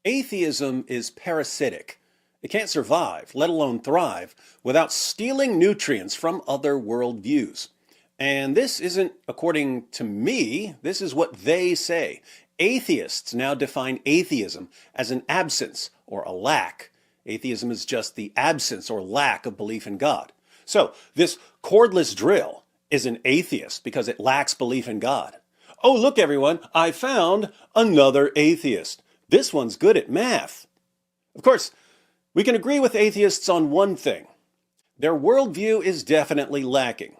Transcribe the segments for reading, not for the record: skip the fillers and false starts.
Atheism is parasitic. It can't survive, let alone thrive, without stealing nutrients from other worldviews. And this isn't according to me, this is what they say. Atheists now define atheism as an absence or a lack. Atheism is just the absence or lack of belief in God. So, this cordless drill is an atheist because it lacks belief in God. Oh, look, everyone, I found another atheist. This one's good at math. Of course, we can agree with atheists on one thing. Their worldview is definitely lacking.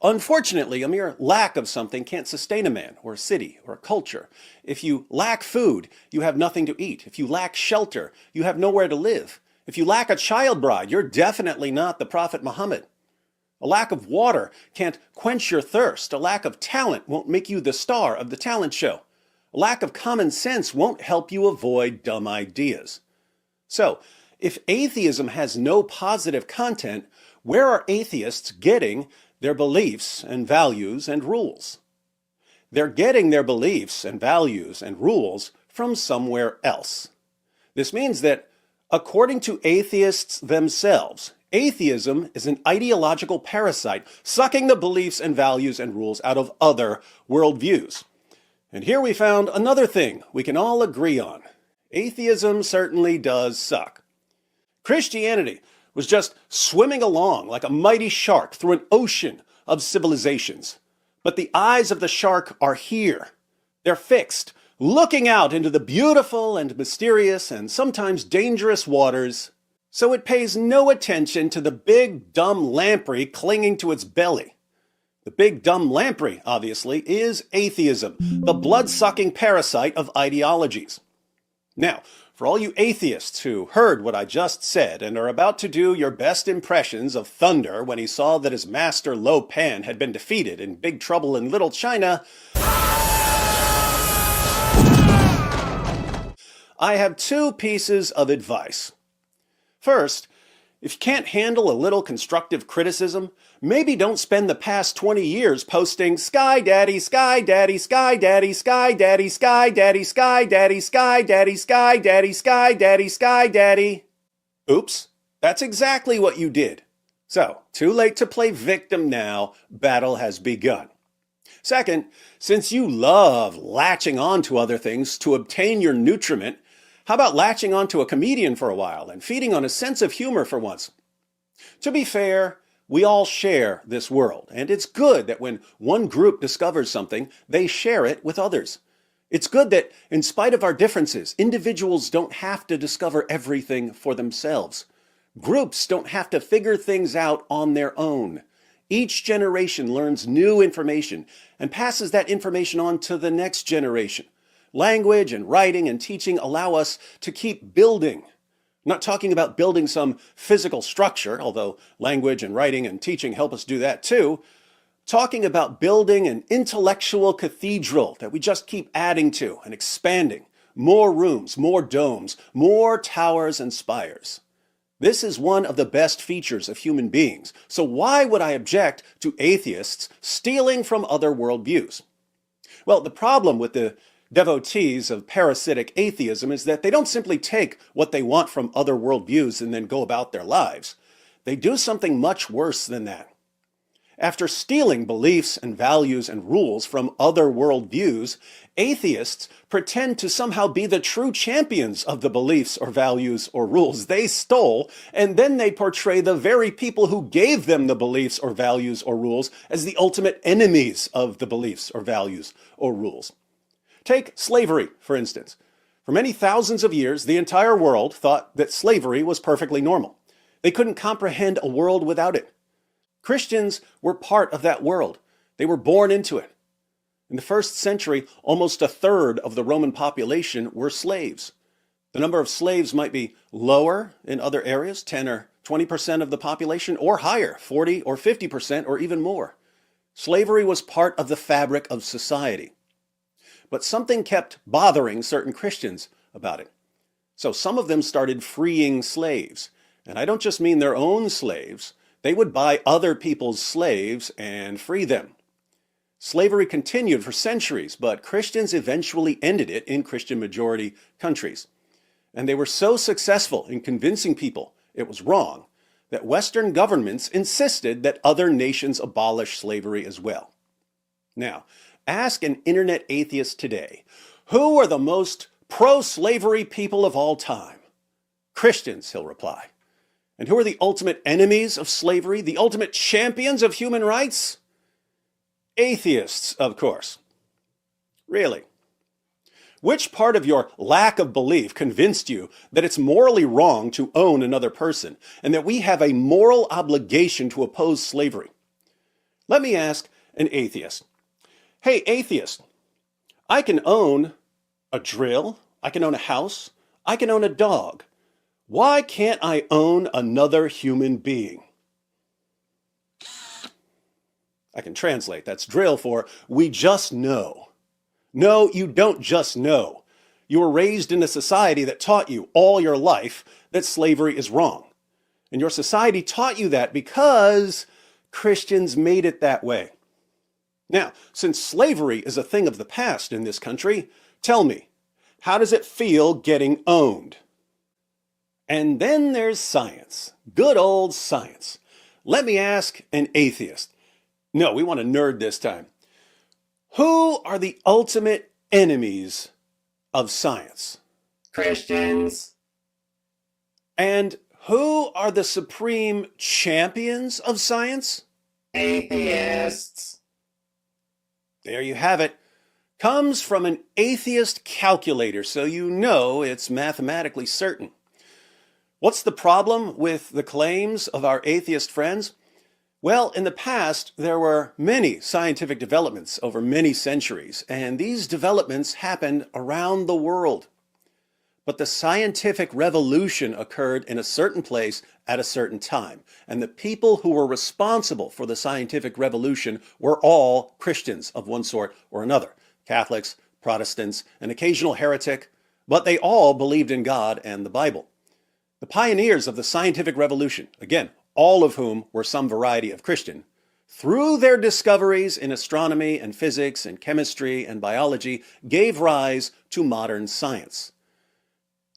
Unfortunately, a mere lack of something can't sustain a man or a city or a culture. If you lack food, you have nothing to eat. If you lack shelter, you have nowhere to live. If you lack a child bride, you're definitely not the Prophet Muhammad. A lack of water can't quench your thirst. A lack of talent won't make you the star of the talent show. A lack of common sense won't help you avoid dumb ideas. So, if atheism has no positive content, where are atheists getting their beliefs and values and rules? They're getting their beliefs and values and rules from somewhere else. This means that, according to atheists themselves, atheism is an ideological parasite sucking the beliefs and values and rules out of other worldviews. And here we found another thing we can all agree on. Atheism certainly does suck. Christianity was just swimming along like a mighty shark through an ocean of civilizations. But the eyes of the shark are here. They're fixed, looking out into the beautiful and mysterious and sometimes dangerous waters, so it pays no attention to the big dumb lamprey clinging to its belly. The big dumb lamprey, obviously, is atheism, the blood-sucking parasite of ideologies. Now, for all you atheists who heard what I just said and are about to do your best impressions of Thunder when he saw that his master Lo Pan had been defeated in Big Trouble in Little China, I have two pieces of advice. First, if you can't handle a little constructive criticism, maybe don't spend the past 20 years posting Sky Daddy, Sky Daddy, Sky Daddy, Sky Daddy, Sky Daddy, Sky Daddy, Sky Daddy, Sky Daddy, Sky Daddy, Sky Daddy. Oops, that's exactly what you did. So, too late to play victim now, battle has begun. Second, since you love latching on to other things to obtain your nutriment, how about latching onto a comedian for a while and feeding on a sense of humor for once? To be fair, we all share this world, and it's good that when one group discovers something, they share it with others. It's good that, in spite of our differences, individuals don't have to discover everything for themselves. Groups don't have to figure things out on their own. Each generation learns new information and passes that information on to the next generation. Language and writing and teaching allow us to keep building. I'm not talking about building some physical structure, although language and writing and teaching help us do that too. Talking about building an intellectual cathedral that we just keep adding to and expanding. More rooms, more domes, more towers and spires. This is one of the best features of human beings. So why would I object to atheists stealing from other worldviews? Well, the problem with the devotees of parasitic atheism is that they don't simply take what they want from other worldviews and then go about their lives. They do something much worse than that. After stealing beliefs and values and rules from other worldviews, atheists pretend to somehow be the true champions of the beliefs or values or rules they stole, and then they portray the very people who gave them the beliefs or values or rules as the ultimate enemies of the beliefs or values or rules. Take slavery, for instance. For many thousands of years, the entire world thought that slavery was perfectly normal. They couldn't comprehend a world without it. Christians were part of that world. They were born into it. In the first century, almost a third of the Roman population were slaves. The number of slaves might be lower in other areas, 10 or 20% of the population, or higher, 40 or 50% or even more. Slavery was part of the fabric of society. But something kept bothering certain Christians about it. So some of them started freeing slaves. And I don't just mean their own slaves. They would buy other people's slaves and free them. Slavery continued for centuries, but Christians eventually ended it in Christian majority countries. And they were so successful in convincing people it was wrong that Western governments insisted that other nations abolish slavery as well. Now, ask an internet atheist today, who are the most pro-slavery people of all time? Christians, he'll reply. And who are the ultimate enemies of slavery, the ultimate champions of human rights? Atheists, of course. Really? Which part of your lack of belief convinced you that it's morally wrong to own another person and that we have a moral obligation to oppose slavery? Let me ask an atheist. Hey, atheist, I can own a drill, I can own a house, I can own a dog. Why can't I own another human being? I can translate. That's drill for we just know. No, you don't just know. You were raised in a society that taught you all your life that slavery is wrong. And your society taught you that because Christians made it that way. Now, since slavery is a thing of the past in this country, tell me, how does it feel getting owned? And then there's science. Good old science. Let me ask an atheist. No, we want to nerd this time. Who are the ultimate enemies of science? Christians. And who are the supreme champions of science? Atheists. There you have it. Comes from an atheist calculator, so you know it's mathematically certain. What's the problem with the claims of our atheist friends? Well, in the past, there were many scientific developments over many centuries, and these developments happened around the world. But the scientific revolution occurred in a certain place at a certain time, and the people who were responsible for the scientific revolution were all Christians of one sort or another, Catholics, Protestants, an occasional heretic, but they all believed in God and the Bible. The pioneers of the scientific revolution, again, all of whom were some variety of Christian, through their discoveries in astronomy and physics and chemistry and biology, gave rise to modern science.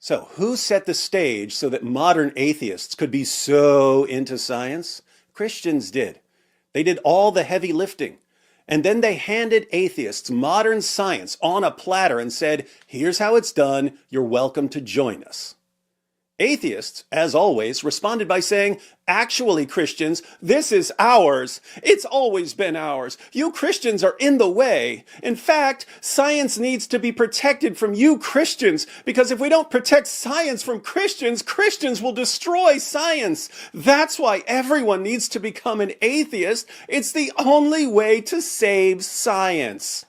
So, who set the stage so that modern atheists could be so into science? Christians did. They did all the heavy lifting. And then they handed atheists modern science on a platter and said, here's how it's done, you're welcome to join us. Atheists, as always, responded by saying, actually, Christians, this is ours. It's always been ours. You Christians are in the way. In fact, science needs to be protected from you Christians, because if we don't protect science from Christians, Christians will destroy science. That's why everyone needs to become an atheist. It's the only way to save science.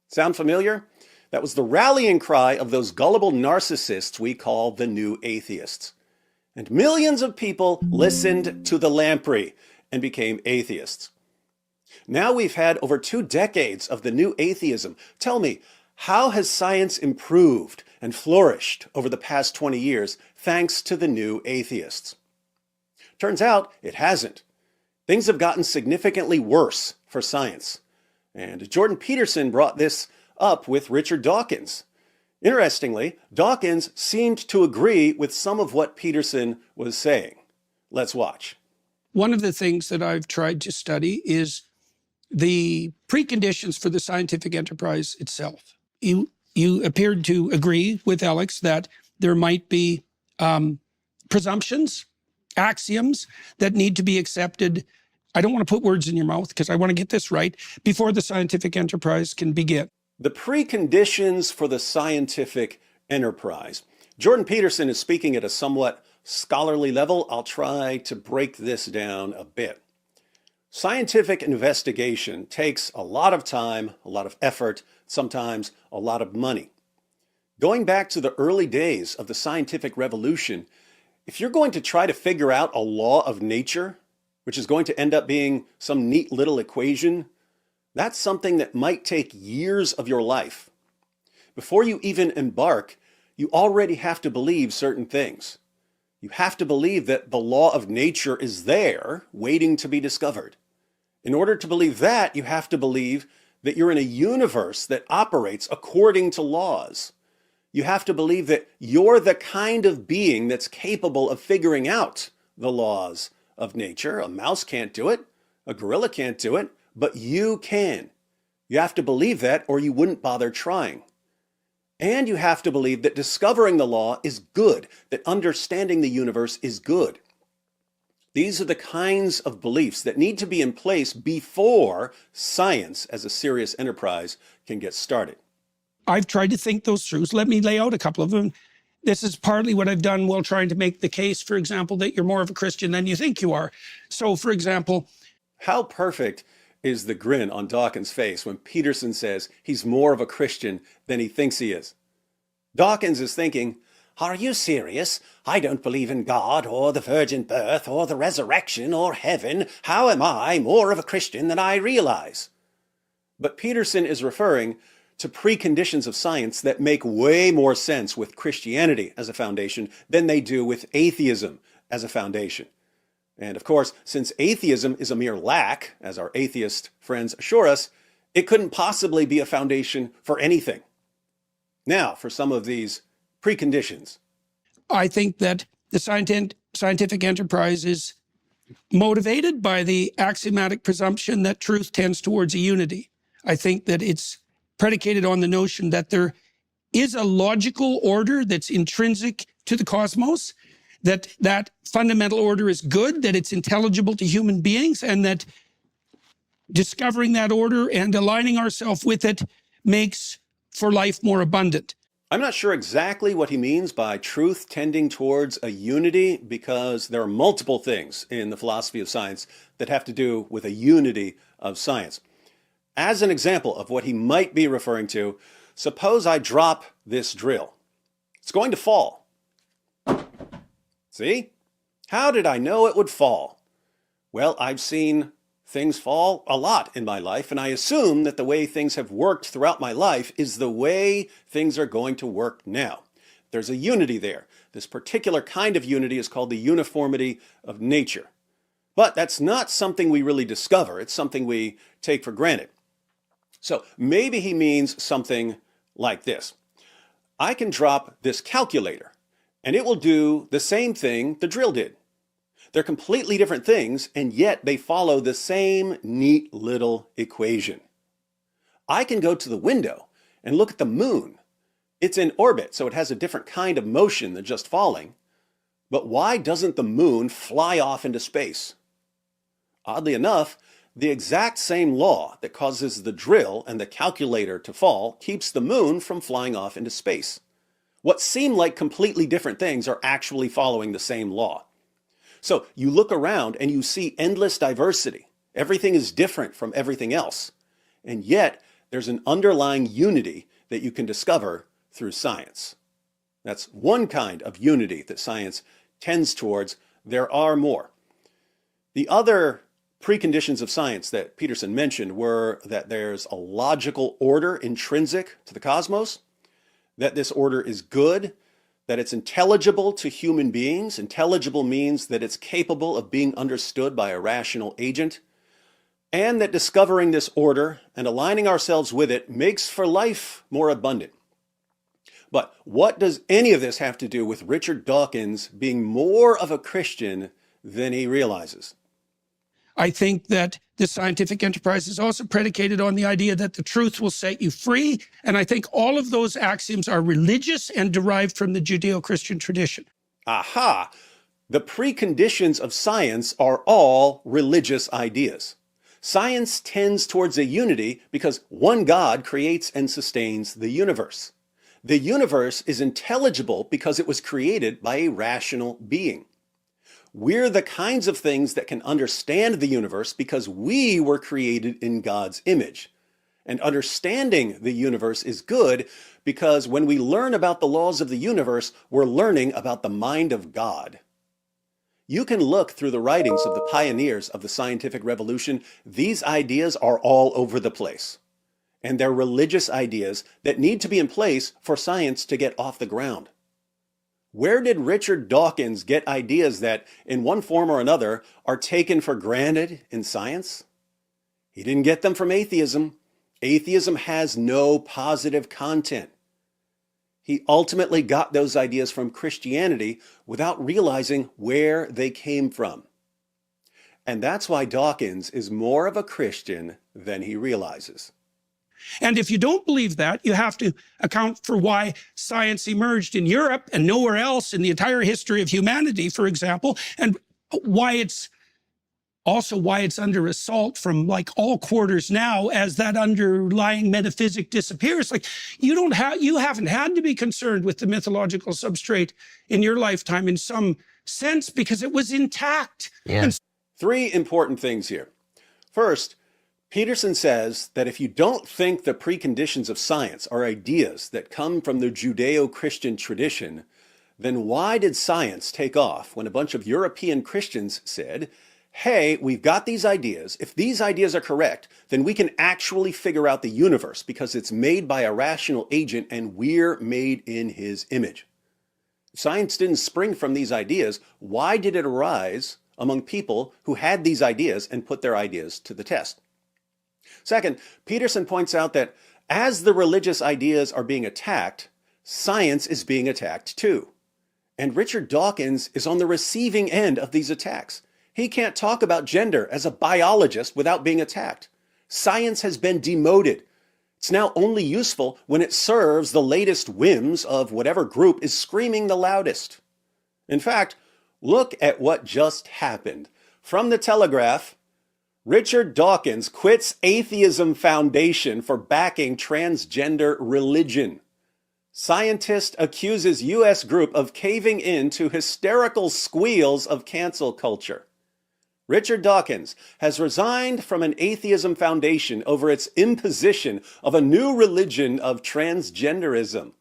Sound familiar? That was the rallying cry of those gullible narcissists we call the new atheists. And millions of people listened to the lamprey and became atheists. Now we've had over 2 decades of the new atheism. Tell me, how has science improved and flourished over the past 20 years thanks to the new atheists? Turns out it hasn't. Things have gotten significantly worse for science. And Jordan Peterson brought this up with Richard Dawkins. Interestingly, Dawkins seemed to agree with some of what Peterson was saying. Let's watch. One of the things that I've tried to study is the preconditions for the scientific enterprise itself. You appeared to agree with Alex that there might be presumptions, axioms that need to be accepted. I don't want to put words in your mouth because I want to get this right before the scientific enterprise can begin. The preconditions for the scientific enterprise. Jordan Peterson is speaking at a somewhat scholarly level. I'll try to break this down a bit. Scientific investigation takes a lot of time, a lot of effort, sometimes a lot of money. Going back to the early days of the scientific revolution, if you're going to try to figure out a law of nature, which is going to end up being some neat little equation, that's something that might take years of your life. Before you even embark, you already have to believe certain things. You have to believe that the law of nature is there, waiting to be discovered. In order to believe that, you have to believe that you're in a universe that operates according to laws. You have to believe that you're the kind of being that's capable of figuring out the laws of nature. A mouse can't do it. A gorilla can't do it, but you can. You have to believe that or you wouldn't bother trying. And you have to believe that discovering the law is good, that understanding the universe is good. These are the kinds of beliefs that need to be in place before science as a serious enterprise can get started. I've tried to think those through. So let me lay out a couple of them. This is partly what I've done while trying to make the case, for example, that you're more of a Christian than you think you are. So, for example, how perfect is the grin on Dawkins' face when Peterson says he's more of a Christian than he thinks he is? Dawkins is thinking, are you serious? I don't believe in God or the virgin birth or the resurrection or heaven. How am I more of a Christian than I realize? But Peterson is referring to preconditions of science that make way more sense with Christianity as a foundation than they do with atheism as a foundation. And of course, since atheism is a mere lack, as our atheist friends assure us, it couldn't possibly be a foundation for anything. Now, for some of these preconditions. I think that the scientific enterprise is motivated by the axiomatic presumption that truth tends towards a unity. I think that it's predicated on the notion that there is a logical order that's intrinsic to the cosmos, that fundamental order is good, that it's intelligible to human beings, and that discovering that order and aligning ourselves with it makes for life more abundant. I'm not sure exactly what he means by truth tending towards a unity, because there are multiple things in the philosophy of science that have to do with a unity of science. As an example of what he might be referring to, suppose I drop this drill. It's going to fall. See? How did I know it would fall? Well, I've seen things fall a lot in my life, and I assume that the way things have worked throughout my life is the way things are going to work now. There's a unity there. This particular kind of unity is called the uniformity of nature. But that's not something we really discover. It's something we take for granted. So maybe he means something like this. I can drop this calculator, and it will do the same thing the drill did. They're completely different things, and yet they follow the same neat little equation. I can go to the window and look at the moon. It's in orbit, so it has a different kind of motion than just falling. But why doesn't the moon fly off into space? Oddly enough, the exact same law that causes the drill and the calculator to fall keeps the moon from flying off into space. What seem like completely different things are actually following the same law. So you look around and you see endless diversity. Everything is different from everything else. And yet there's an underlying unity that you can discover through science. That's one kind of unity that science tends towards. There are more. The other preconditions of science that Peterson mentioned were that there's a logical order intrinsic to the cosmos, that this order is good, that it's intelligible to human beings. Intelligible means that it's capable of being understood by a rational agent, and that discovering this order and aligning ourselves with it makes for life more abundant. But what does any of this have to do with Richard Dawkins being more of a Christian than he realizes? I think that the scientific enterprise is also predicated on the idea that the truth will set you free. And I think all of those axioms are religious and derived from the Judeo-Christian tradition. Aha! The preconditions of science are all religious ideas. Science tends towards a unity because one God creates and sustains the universe. The universe is intelligible because it was created by a rational being. We're the kinds of things that can understand the universe because we were created in God's image. And understanding the universe is good because when we learn about the laws of the universe, we're learning about the mind of God. You can look through the writings of the pioneers of the scientific revolution. These ideas are all over the place. And they're religious ideas that need to be in place for science to get off the ground. Where did Richard Dawkins get ideas that, in one form or another, are taken for granted in science? He didn't get them from atheism. Atheism has no positive content. He ultimately got those ideas from Christianity without realizing where they came from. And that's why Dawkins is more of a Christian than he realizes. And if you don't believe that, you have to account for why science emerged in Europe and nowhere else in the entire history of humanity, for example, and why it's under assault from like all quarters now as that underlying metaphysic disappears. Like you haven't had to be concerned with the mythological substrate in your lifetime in some sense because it was intact. Yeah. And Three important things here. First, Peterson says that if you don't think the preconditions of science are ideas that come from the Judeo-Christian tradition, then why did science take off when a bunch of European Christians said, hey, we've got these ideas. If these ideas are correct, then we can actually figure out the universe because it's made by a rational agent and we're made in his image. If science didn't spring from these ideas, why did it arise among people who had these ideas and put their ideas to the test? Second, Peterson points out that as the religious ideas are being attacked, science is being attacked too. And Richard Dawkins is on the receiving end of these attacks. He can't talk about gender as a biologist without being attacked. Science has been demoted. It's now only useful when it serves the latest whims of whatever group is screaming the loudest. In fact, look at what just happened. From the Telegraph, Richard Dawkins quits Atheism Foundation for backing transgender religion. Scientist accuses U.S. group of caving in to hysterical squeals of cancel culture. Richard Dawkins has resigned from an Atheism Foundation over its imposition of a new religion of transgenderism.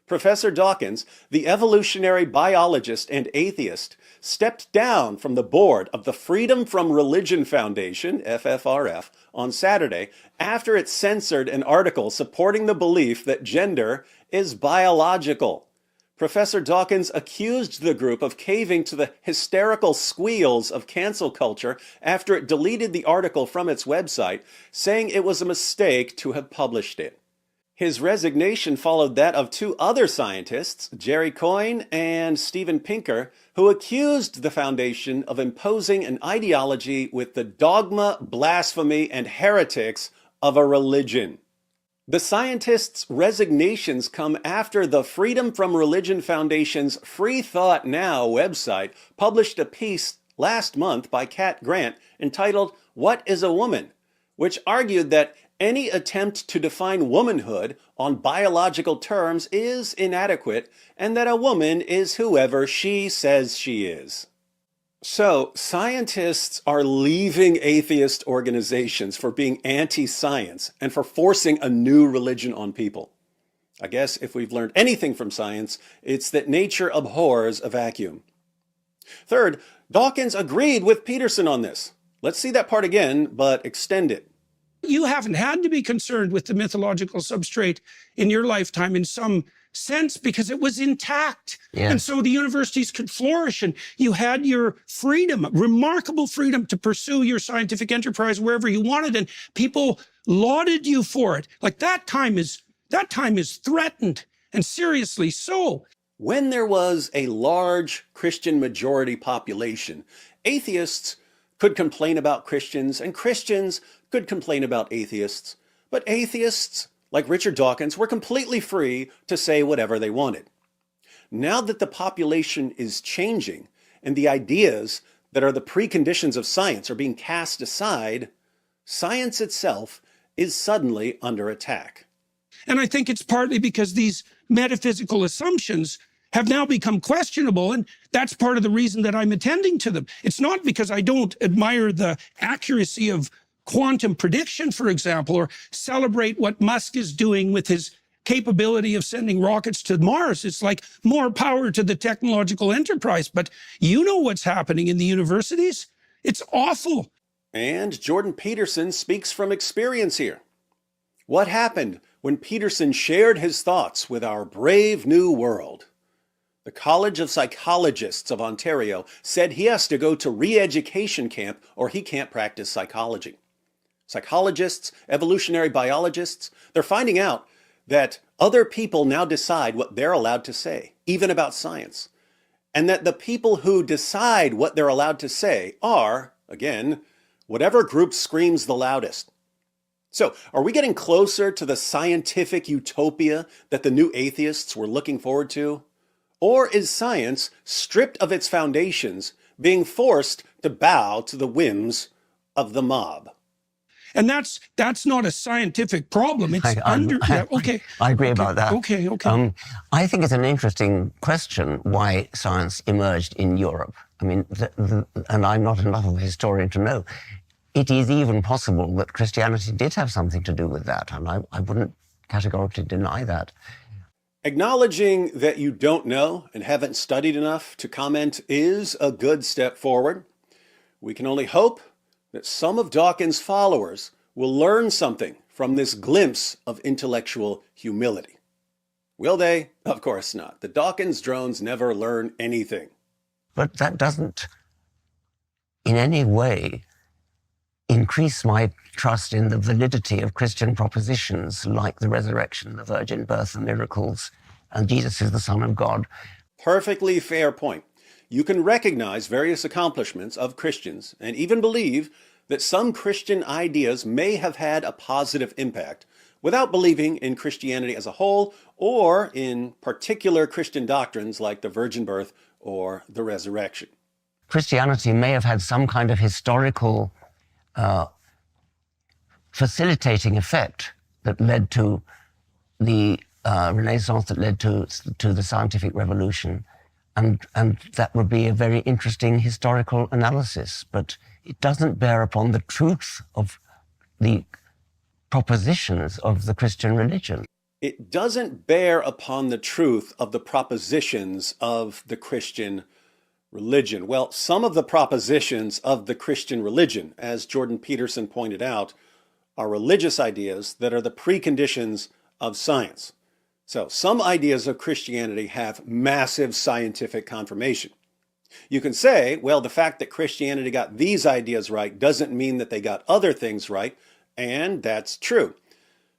Professor Dawkins, the evolutionary biologist and atheist, stepped down from the board of the Freedom from Religion Foundation, FFRF, on Saturday after it censored an article supporting the belief that gender is biological. Professor Dawkins accused the group of caving to the hysterical squeals of cancel culture after it deleted the article from its website, saying it was a mistake to have published it. His resignation followed that of two other scientists, Jerry Coyne and Steven Pinker, who accused the foundation of imposing an ideology with the dogma, blasphemy, and heretics of a religion. The scientists' resignations come after the Freedom from Religion Foundation's Free Thought Now website published a piece last month by Kat Grant entitled, "What is a Woman?" which argued that any attempt to define womanhood on biological terms is inadequate and that a woman is whoever she says she is. So, scientists are leaving atheist organizations for being anti-science and for forcing a new religion on people. I guess if we've learned anything from science, it's that nature abhors a vacuum. Third, Dawkins agreed with Peterson on this. Let's see that part again, but extend it. you haven't had to be concerned with the mythological substrate in your lifetime in some sense because it was intact. Yeah. And so the universities could flourish and you had your freedom, remarkable freedom to pursue your scientific enterprise wherever you wanted. And people lauded you for it. Like that time is threatened, and seriously so. When there was a large Christian majority population, atheists could complain about Christians and Christians could complain about atheists. But atheists, like Richard Dawkins, were completely free to say whatever they wanted. Now that the population is changing and the ideas that are the preconditions of science are being cast aside, science itself is suddenly under attack. And I think it's partly because these metaphysical assumptions have now become questionable, and that's part of the reason that I'm attending to them. It's not because I don't admire the accuracy of quantum prediction, for example, or celebrate what Musk is doing with his capability of sending rockets to Mars. It's like more power to the technological enterprise. But you know what's happening in the universities? It's awful. And Jordan Peterson speaks from experience here. What happened when Peterson shared his thoughts with our brave new world? The College of Psychologists of Ontario said he has to go to re-education camp or he can't practice psychology. Psychologists, evolutionary biologists, they're finding out that other people now decide what they're allowed to say, even about science, and that the people who decide what they're allowed to say are, again, whatever group screams the loudest. So, are we getting closer to the scientific utopia that the new atheists were looking forward to? Or is science, stripped of its foundations, being forced to bow to the whims of the mob? And that's not a scientific problem. It's okay. I agree okay, about that. Okay. I think it's an interesting question why science emerged in Europe. I mean, and I'm not enough of a historian to know. It is even possible that Christianity did have something to do with that, and I wouldn't categorically deny that. Acknowledging that you don't know and haven't studied enough to comment is a good step forward. We can only hope that some of Dawkins' followers will learn something from this glimpse of intellectual humility. Will they? Of course not. The Dawkins drones never learn anything. But that doesn't in any way increase my trust in the validity of Christian propositions like the resurrection, the virgin birth, the miracles, and Jesus is the Son of God. Perfectly fair point. You can recognize various accomplishments of Christians and even believe that some Christian ideas may have had a positive impact without believing in Christianity as a whole or in particular Christian doctrines like the virgin birth or the resurrection. Christianity may have had some kind of historical facilitating effect that led to the Renaissance, that led to the scientific revolution. And that would be a very interesting historical analysis, but it doesn't bear upon the truth of the propositions of the Christian religion. It doesn't bear upon the truth of the propositions of the Christian religion. Well, some of the propositions of the Christian religion, as Jordan Peterson pointed out, are religious ideas that are the preconditions of science. So some ideas of Christianity have massive scientific confirmation. You can say, well, the fact that Christianity got these ideas right doesn't mean that they got other things right, and that's true.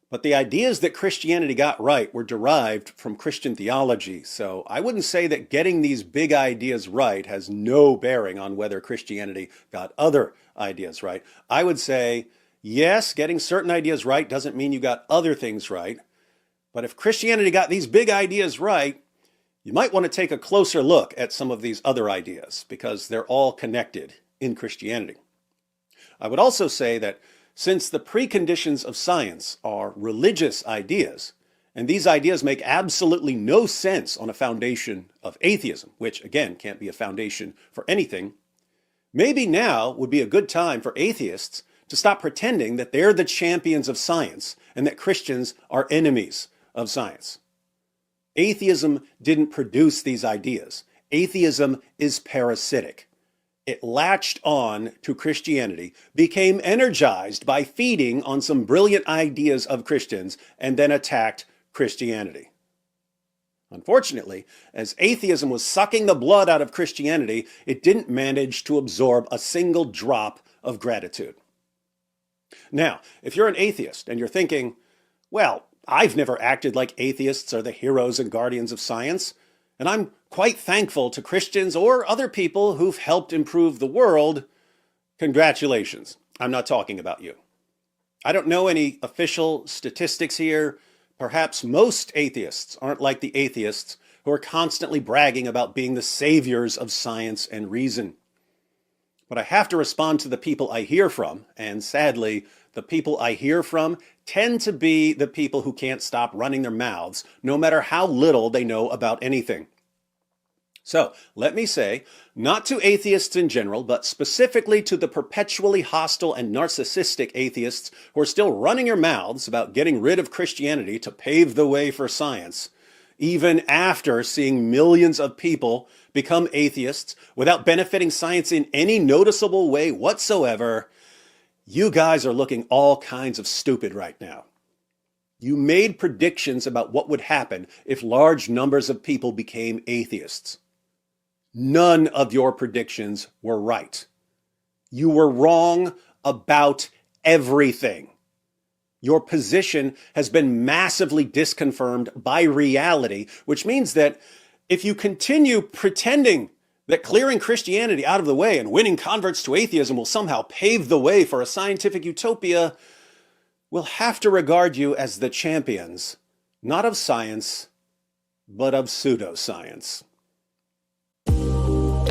But the ideas that Christianity got right were derived from Christian theology, so I wouldn't say that getting these big ideas right has no bearing on whether Christianity got other ideas right. I would say, yes, getting certain ideas right doesn't mean you got other things right. But if Christianity got these big ideas right, you might want to take a closer look at some of these other ideas because they're all connected in Christianity. I would also say that since the preconditions of science are religious ideas, and these ideas make absolutely no sense on a foundation of atheism, which again can't be a foundation for anything, maybe now would be a good time for atheists to stop pretending that they're the champions of science and that Christians are enemies of science. Atheism didn't produce these ideas. Atheism is parasitic. It latched on to Christianity, became energized by feeding on some brilliant ideas of Christians, and then attacked Christianity. Unfortunately, as atheism was sucking the blood out of Christianity, it didn't manage to absorb a single drop of gratitude. Now, if you're an atheist and you're thinking, well, I've never acted like atheists are the heroes and guardians of science, and I'm quite thankful to Christians or other people who've helped improve the world, congratulations. I'm not talking about you. I don't know any official statistics here. Perhaps most atheists aren't like the atheists who are constantly bragging about being the saviors of science and reason. But I have to respond to the people I hear from, and sadly, the people I hear from tend to be the people who can't stop running their mouths, no matter how little they know about anything. So, let me say, not to atheists in general, but specifically to the perpetually hostile and narcissistic atheists who are still running their mouths about getting rid of Christianity to pave the way for science, even after seeing millions of people become atheists without benefiting science in any noticeable way whatsoever, you guys are looking all kinds of stupid right now. You made predictions about what would happen if large numbers of people became atheists. None of your predictions were right. You were wrong about everything. Your position has been massively disconfirmed by reality, which means that if you continue pretending that clearing Christianity out of the way and winning converts to atheism will somehow pave the way for a scientific utopia, we'll have to regard you as the champions, not of science, but of pseudoscience.